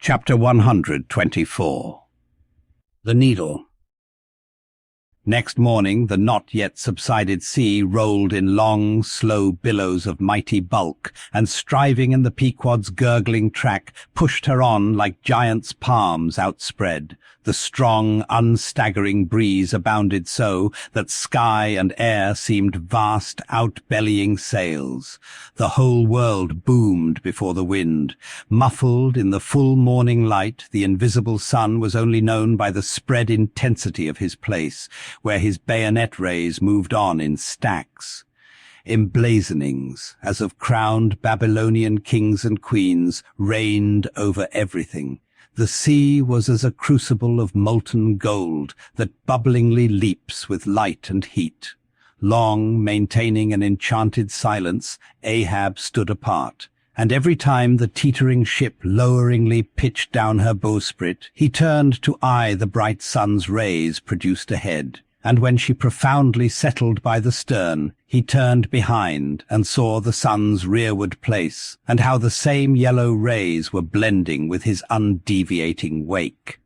Chapter 124. The Needle. Next morning the not yet subsided sea rolled in long, slow billows of mighty bulk, and striving in the Pequod's gurgling track, pushed her on like giants' palms outspread. The strong, unstaggering breeze abounded so that sky and air seemed vast, outbellying sails. The whole world boomed before the wind. Muffled in the full morning light, the invisible sun was only known by the spread intensity of his place, where his bayonet rays moved on in stacks. Emblazonings, as of crowned Babylonian kings and queens, reigned over everything. The sea was as a crucible of molten gold that bubblingly leaps with light and heat. Long, maintaining an enchanted silence, Ahab stood apart, and every time the teetering ship loweringly pitched down her bowsprit, he turned to eye the bright sun's rays produced ahead. And when she profoundly settled by the stern, he turned behind and saw the sun's rearward place, and how the same yellow rays were blending with his undeviating wake.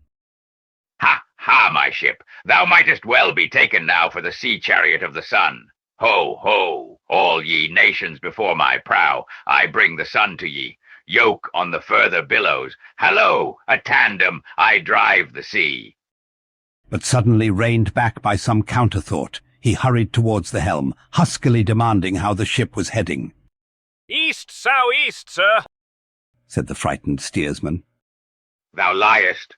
Ha, ha, my ship! Thou mightest well be taken now for the sea-chariot of the sun. Ho, ho! All ye nations before my prow, I bring the sun to ye. Yoke on the further billows. Hallo, a tandem, I drive the sea. But suddenly reined back by some counterthought, he hurried towards the helm, huskily demanding how the ship was heading. "East, southeast, sir," said the frightened steersman, Thou liest.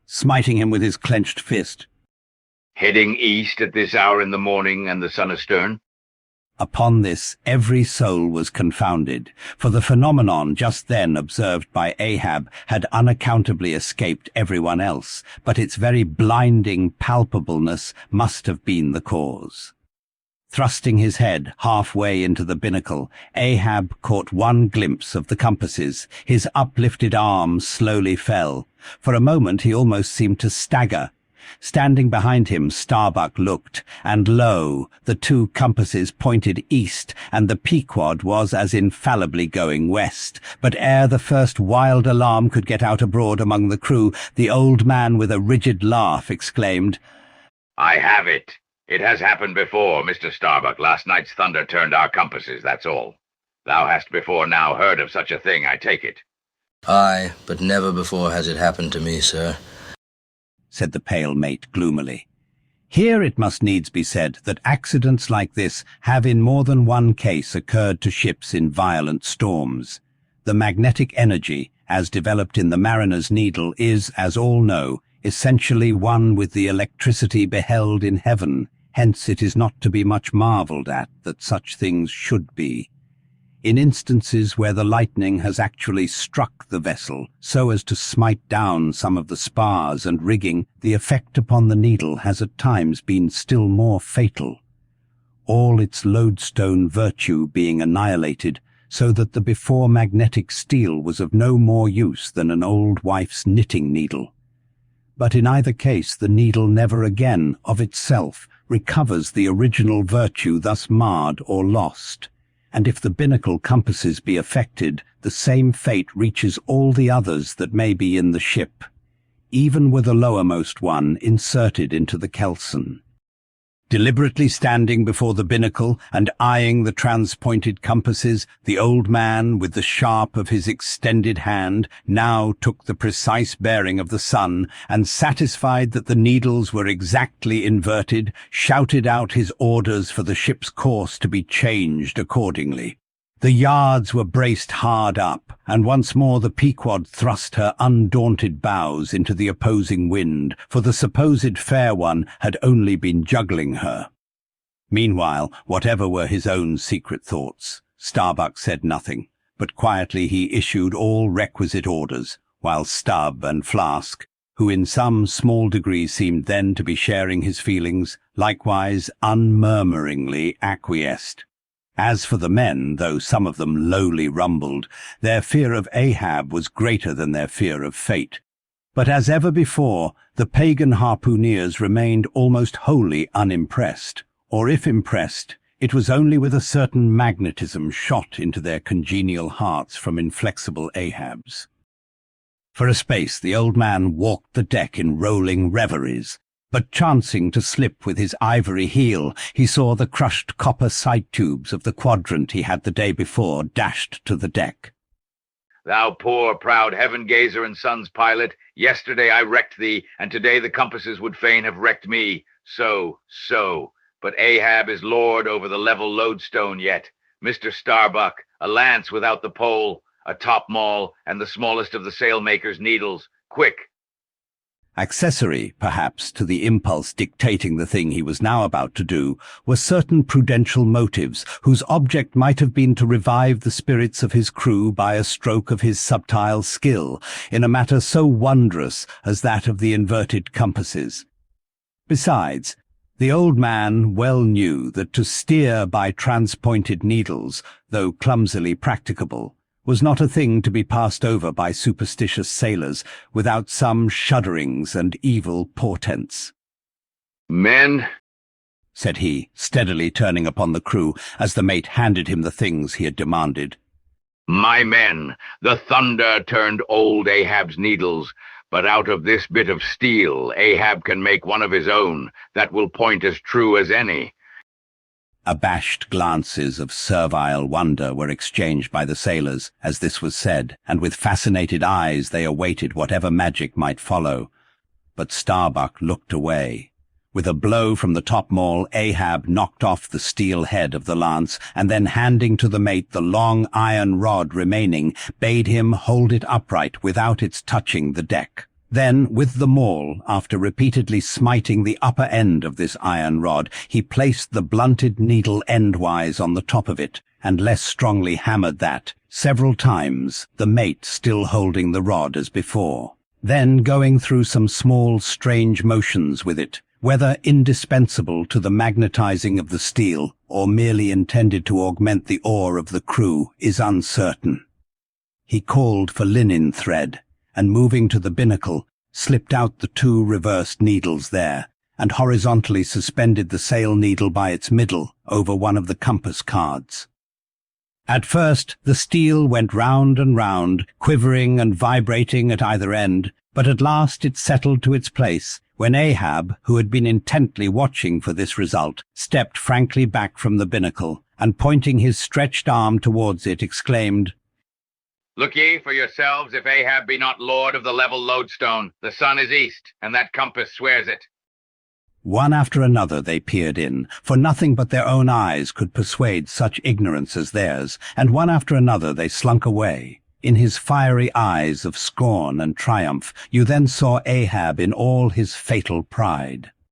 smiting him with his clenched fist. Heading east at this hour in the morning and the sun astern? Upon this every soul was confounded, for the phenomenon just then observed by Ahab had unaccountably escaped everyone else, but its very blinding palpableness must have been the cause. Thrusting his head halfway into the binnacle, Ahab caught one glimpse of the compasses. His uplifted arm slowly fell. For a moment he almost seemed to stagger. Standing behind him, Starbuck looked, and lo, the two compasses pointed east, and the Pequod was as infallibly going west. But ere the first wild alarm could get out abroad among the crew, the old man with a rigid laugh exclaimed, I have it. It has happened before, Mr. Starbuck. Last night's thunder turned our compasses, that's all. Thou hast before now heard of such a thing, I take it. Aye, but never before has it happened to me, sir, said the pale mate gloomily. Here it must needs be said that accidents like this have in more than one case occurred to ships in violent storms. The magnetic energy, as developed in the mariner's needle, is, as all know, essentially one with the electricity beheld in heaven. Hence it is not to be much marvelled at that such things should be. In instances where the lightning has actually struck the vessel so as to smite down some of the spars and rigging, the effect upon the needle has at times been still more fatal, all its lodestone virtue being annihilated, so that the before magnetic steel was of no more use than an old wife's knitting needle. But in either case the needle never again, of itself, recovers the original virtue thus marred or lost. And if the binnacle compasses be affected, the same fate reaches all the others that may be in the ship, even were the lowermost one inserted into the kelson. Deliberately standing before the binnacle and eyeing the transpointed compasses, the old man, with the sharp of his extended hand, now took the precise bearing of the sun, and satisfied that the needles were exactly inverted, shouted out his orders for the ship's course to be changed accordingly. The yards were braced hard up, and once more the Pequod thrust her undaunted bows into the opposing wind, for the supposed fair one had only been juggling her. Meanwhile, whatever were his own secret thoughts, Starbuck said nothing, but quietly he issued all requisite orders, while Stubb and Flask, who in some small degree seemed then to be sharing his feelings, likewise unmurmuringly acquiesced. As for the men, though some of them lowly rumbled, their fear of Ahab was greater than their fear of fate. But as ever before, the pagan harpooneers remained almost wholly unimpressed, or if impressed, it was only with a certain magnetism shot into their congenial hearts from inflexible Ahab's. For a space the old man walked the deck in rolling reveries, but chancing to slip with his ivory heel, he saw the crushed copper sight tubes of the quadrant he had the day before dashed to the deck. Thou poor, proud heaven-gazer and sun's pilot, yesterday I wrecked thee, and today the compasses would fain have wrecked me. So. But Ahab is lord over the level lodestone yet. Mr. Starbuck, a lance without the pole, a top-maul, and the smallest of the sailmaker's needles. Quick! Accessory, perhaps, to the impulse dictating the thing he was now about to do, were certain prudential motives, whose object might have been to revive the spirits of his crew by a stroke of his subtile skill, in a matter so wondrous as that of the inverted compasses. Besides, the old man well knew that to steer by transpointed needles, though clumsily practicable, was not a thing to be passed over by superstitious sailors without some shudderings and evil portents. Men, said he, steadily turning upon the crew as the mate handed him the things he had demanded. my men, the thunder turned old Ahab's needles, but out of this bit of steel Ahab can make one of his own that will point as true as any. Abashed glances of servile wonder were exchanged by the sailors as this was said, and with fascinated eyes they awaited whatever magic might follow. But Starbuck looked away. With a blow from the topmaul, Ahab knocked off the steel head of the lance, and then handing to the mate the long iron rod remaining, bade him hold it upright without its touching the deck. Then, with the maul, after repeatedly smiting the upper end of this iron rod, he placed the blunted needle endwise on the top of it, and less strongly hammered that, several times, the mate still holding the rod as before. Then, going through some small, strange motions with it, whether indispensable to the magnetizing of the steel, or merely intended to augment the oar of the crew, is uncertain. He called for linen thread, and moving to the binnacle, slipped out the two reversed needles there, and horizontally suspended the sail needle by its middle over one of the compass cards. At first the steel went round and round, quivering and vibrating at either end, but at last it settled to its place, when Ahab, who had been intently watching for this result, stepped frankly back from the binnacle, and pointing his stretched arm towards it, exclaimed, Look ye for yourselves if Ahab be not lord of the level lodestone. The sun is east, and that compass swears it. One after another they peered in, for nothing but their own eyes could persuade such ignorance as theirs, and one after another they slunk away. In his fiery eyes of scorn and triumph you then saw Ahab in all his fatal pride.